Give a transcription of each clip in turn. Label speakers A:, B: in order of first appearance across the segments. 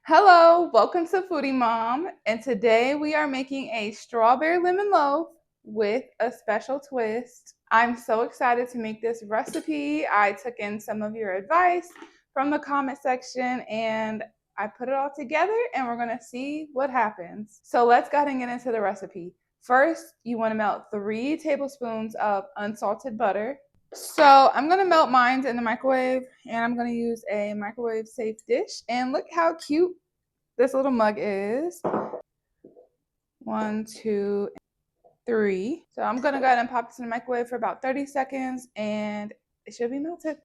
A: Hello, welcome to Foodie Mom, and today we are making a strawberry lemon loaf with a special twist. I'm so excited to make this recipe. I took in some of your advice from the comment section and I put it all together and we're gonna see what happens. So let's go ahead and get into the recipe. First, you wanna melt 3 tablespoons of unsalted butter. So I'm gonna melt mine in the microwave and I'm gonna use a microwave safe dish. And look how cute this little mug is. 1, 2, 3. So I'm gonna go ahead and pop this in the microwave for about 30 seconds and it should be melted.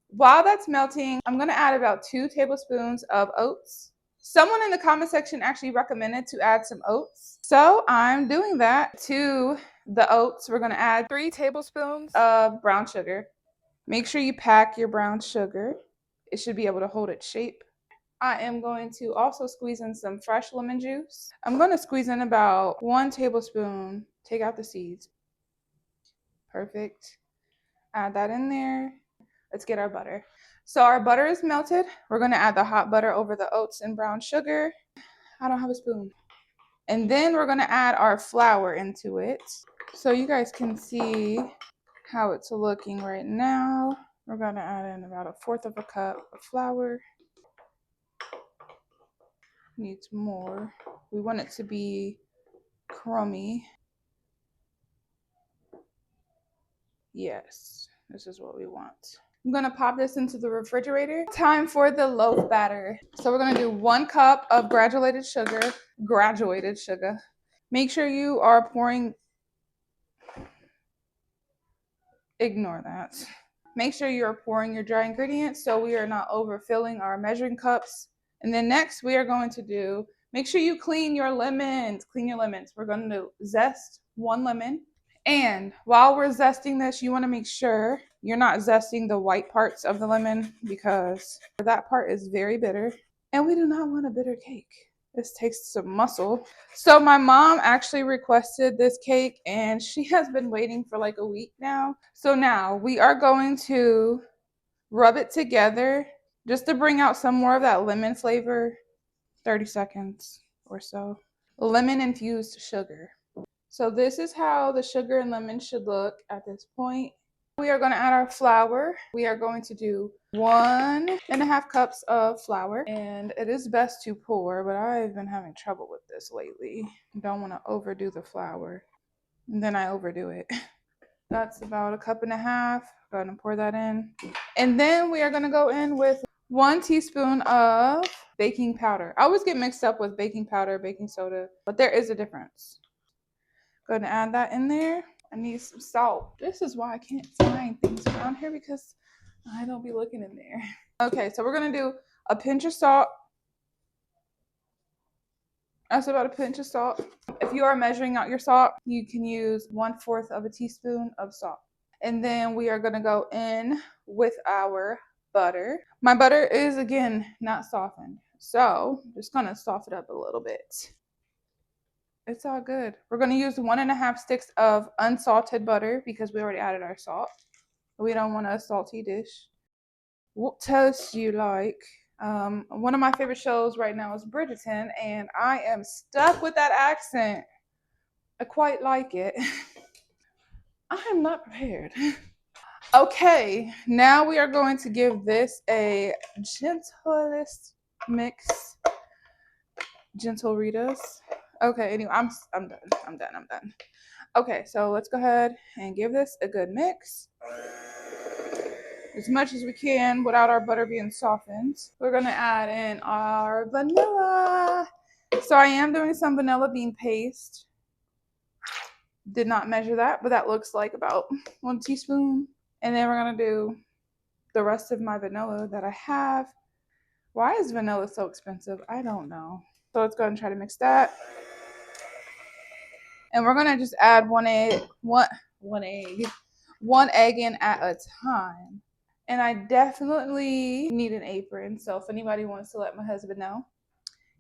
A: While that's melting, I'm gonna add about 2 tablespoons of oats. Someone in the comment section actually recommended to add some oats. So I'm doing that. To the oats, we're gonna add 3 tablespoons of brown sugar. Make sure you pack your brown sugar. It should be able to hold its shape. I am going to also squeeze in some fresh lemon juice. I'm going to squeeze in about 1 tablespoon. Take out the seeds. Perfect. Add that in there. Let's get our butter. So our butter is melted. We're going to add the hot butter over the oats and brown sugar. I don't have a spoon. And then we're going to add our flour into it. So you guys can see how it's looking right now. We're going to add in about 1/4 of a cup of flour. Needs more. We want it to be crummy. Yes, this is what we want. I'm gonna pop this into the refrigerator. Time for the loaf batter. So we're gonna do 1 cup of graduated sugar. Make sure you are pouring, ignore that. Make sure you're pouring your dry ingredients so we are not overfilling our measuring cups. And then next we are going to do, make sure you clean your lemons. We're going to zest 1 lemon. And while we're zesting this, you want to make sure you're not zesting the white parts of the lemon because that part is very bitter. And we do not want a bitter cake. This takes some muscle. So my mom actually requested this cake and she has been waiting for like a week now. So now we are going to rub it together just to bring out some more of that lemon flavor. 30 seconds or so. Lemon infused sugar. So this is how the sugar and lemon should look at this point. We are going to add our flour. We are going to do 1.5 cups of flour. And it is best to pour, but I've been having trouble with this lately. Don't want to overdo the flour. And then I overdo it. That's about 1.5 cups. Go ahead and pour that in. And then we are going to go in with 1 teaspoon of baking powder. I always get mixed up with baking powder, baking soda, but there is a difference. Go ahead and add that in there. I need some salt. This is why I can't find things around here because I don't be looking in there. Okay, so we're gonna do a pinch of salt. That's about a pinch of salt. If you are measuring out your salt, you can use 1/4 of a teaspoon of salt. And then we are gonna go in with our butter. My butter is, again, not softened. So I'm just gonna soften it up a little bit. It's all good. We're going to use 1.5 sticks of unsalted butter because we already added our salt. We don't want a salty dish. What toast do you like? One of my favorite shows right now is Bridgerton, and I am stuck with that accent. I quite like it. I am not prepared. Okay, now we are going to give this a gentlest mix. Gentle Ritas. Okay, anyway, I'm done. Okay, so let's go ahead and give this a good mix. As much as we can without our butter being softened. We're gonna add in our vanilla. So I am doing some vanilla bean paste. Did not measure that, but that looks like about 1 teaspoon. And then we're gonna do the rest of my vanilla that I have. Why is vanilla so expensive? I don't know. So let's go ahead and try to mix that. And we're gonna just add one egg in at a time. And I definitely need an apron. So if anybody wants to let my husband know,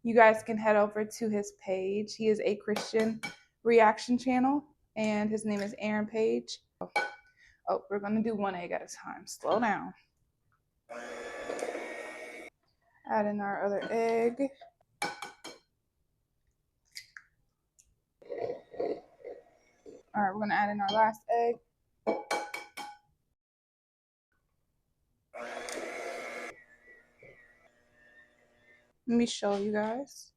A: you guys can head over to his page. He is a Christian reaction channel and his name is Aaron Page. Oh, we're gonna do 1 egg at a time. Slow down. Add in our other egg. All right, we're gonna add in our last egg. Let me show you guys.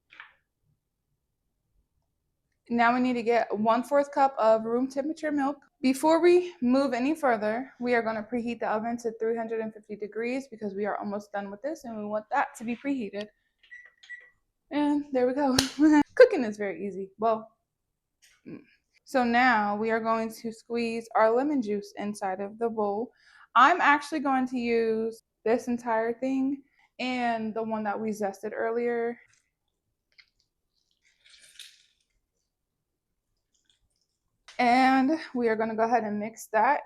A: Now we need to get 1/4 cup of room temperature milk. Before we move any further, we are going to preheat the oven to 350 degrees because we are almost done with this and we want that to be preheated. And there we go. Cooking is very easy. Well, so now we are going to squeeze our lemon juice inside of the bowl. I'm actually going to use this entire thing and the one that we zested earlier. And we are going to go ahead and mix that.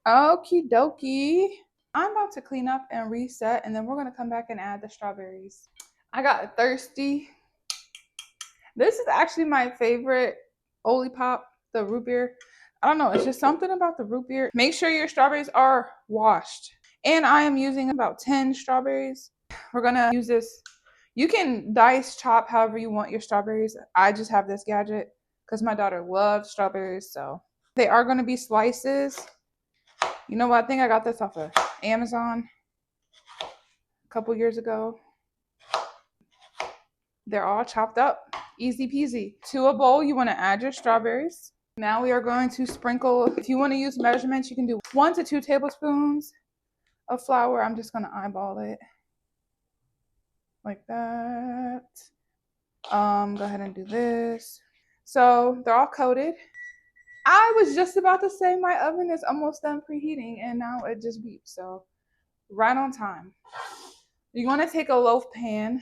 A: Okie dokie. I'm about to clean up and reset, and then we're going to come back and add the strawberries. I got thirsty. This is actually my favorite Oli Pop, the root beer. I don't know, it's just something about the root beer. Make sure your strawberries are washed. And I am using about 10 strawberries. We're going to use this. You can dice, chop however you want your strawberries. I just have this gadget because my daughter loves strawberries, so they are going to be slices. You know what? I think I got this off of Amazon a couple years ago. They're all chopped up. Easy peasy. To a bowl, you want to add your strawberries. Now we are going to sprinkle. If you want to use measurements, you can do 1 to 2 tablespoons of flour. I'm just going to eyeball it like that. Go ahead and do this. So they're all coated. I was just about to say my oven is almost done preheating and now it just beeped. So right on time. You're going to take a loaf pan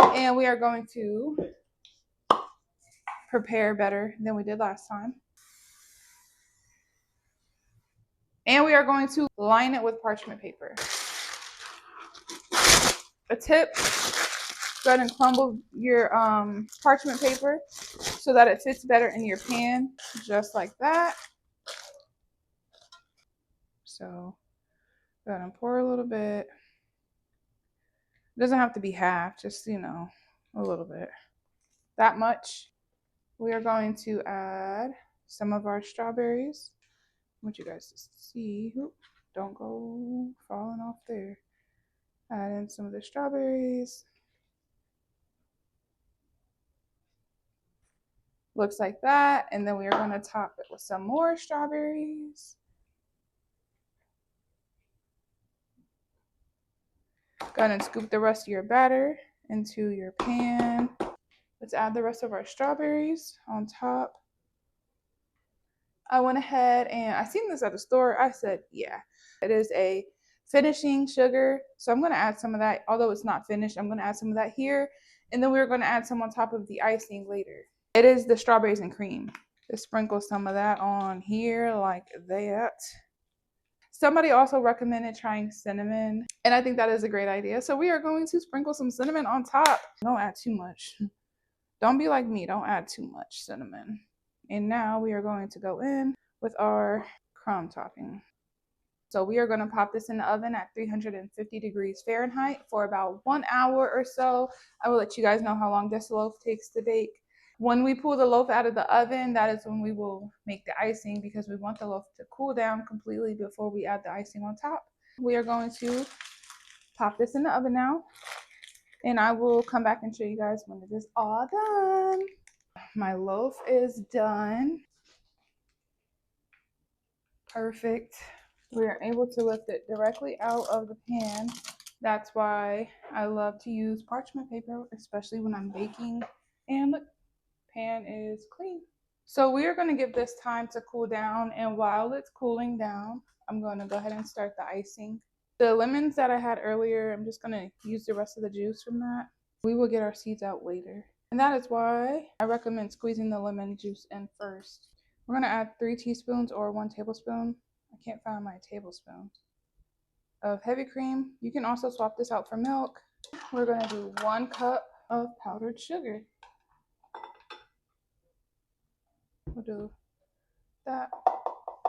A: and we are going to prepare better than we did last time. And we are going to line it with parchment paper. A tip, go ahead and crumble your parchment paper so that it fits better in your pan, just like that. So go ahead and pour a little bit. It doesn't have to be half, just, you know, a little bit. That much. We are going to add some of our strawberries. I want you guys to see. Oop, don't go falling off there. Add in some of the strawberries. Looks like that. And then we are going to top it with some more strawberries. Go ahead and scoop the rest of your batter into your pan. Let's add the rest of our strawberries on top. I went ahead and I seen this at the store. I said, yeah, it is a finishing sugar. So I'm going to add some of that. Although it's not finished, I'm going to add some of that here. And then we're going to add some on top of the icing later. It is the strawberries and cream. Just sprinkle some of that on here like that. Somebody also recommended trying cinnamon, and I think that is a great idea. So we are going to sprinkle some cinnamon on top. Don't add too much. Don't be like me. Don't add too much cinnamon. And now we are going to go in with our crumb topping. So we are going to pop this in the oven at 350 degrees Fahrenheit for about 1 hour or so. I will let you guys know how long this loaf takes to bake. When we pull the loaf out of the oven, that is when we will make the icing because we want the loaf to cool down completely before we add the icing on top. We are going to pop this in the oven now, and I will come back and show you guys when it is all done. My loaf is done. Perfect. We are able to lift it directly out of the pan. That's why I love to use parchment paper, especially when I'm baking. And look, pan is clean. So we are going to give this time to cool down, and while it's cooling down, I'm going to go ahead and start the icing. The lemons that I had earlier, I'm just going to use the rest of the juice from that. We will get our seeds out later. And that is why I recommend squeezing the lemon juice in first. We're going to add 3 teaspoons or 1 tablespoon. I can't find my tablespoon of heavy cream. You can also swap this out for milk. We're going to do 1 cup of powdered sugar. We'll do that.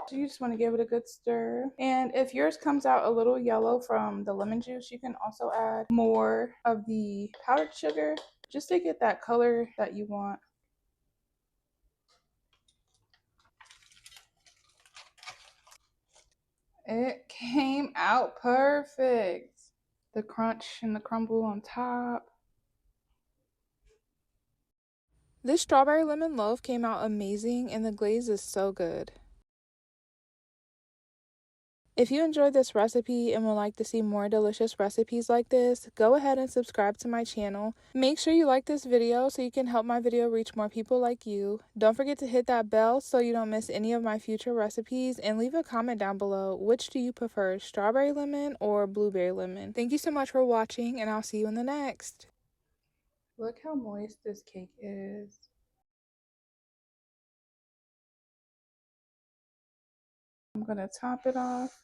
A: So you just want to give it a good stir. And if yours comes out a little yellow from the lemon juice, you can also add more of the powdered sugar just to get that color that you want. It came out perfect. The crunch and the crumble on top. This strawberry lemon loaf came out amazing and the glaze is so good. If you enjoyed this recipe and would like to see more delicious recipes like this, go ahead and subscribe to my channel. Make sure you like this video so you can help my video reach more people like you. Don't forget to hit that bell so you don't miss any of my future recipes, and leave a comment down below. Which do you prefer, strawberry lemon or blueberry lemon? Thank you so much for watching, and I'll see you in the next. Look how moist this cake is. I'm gonna top it off.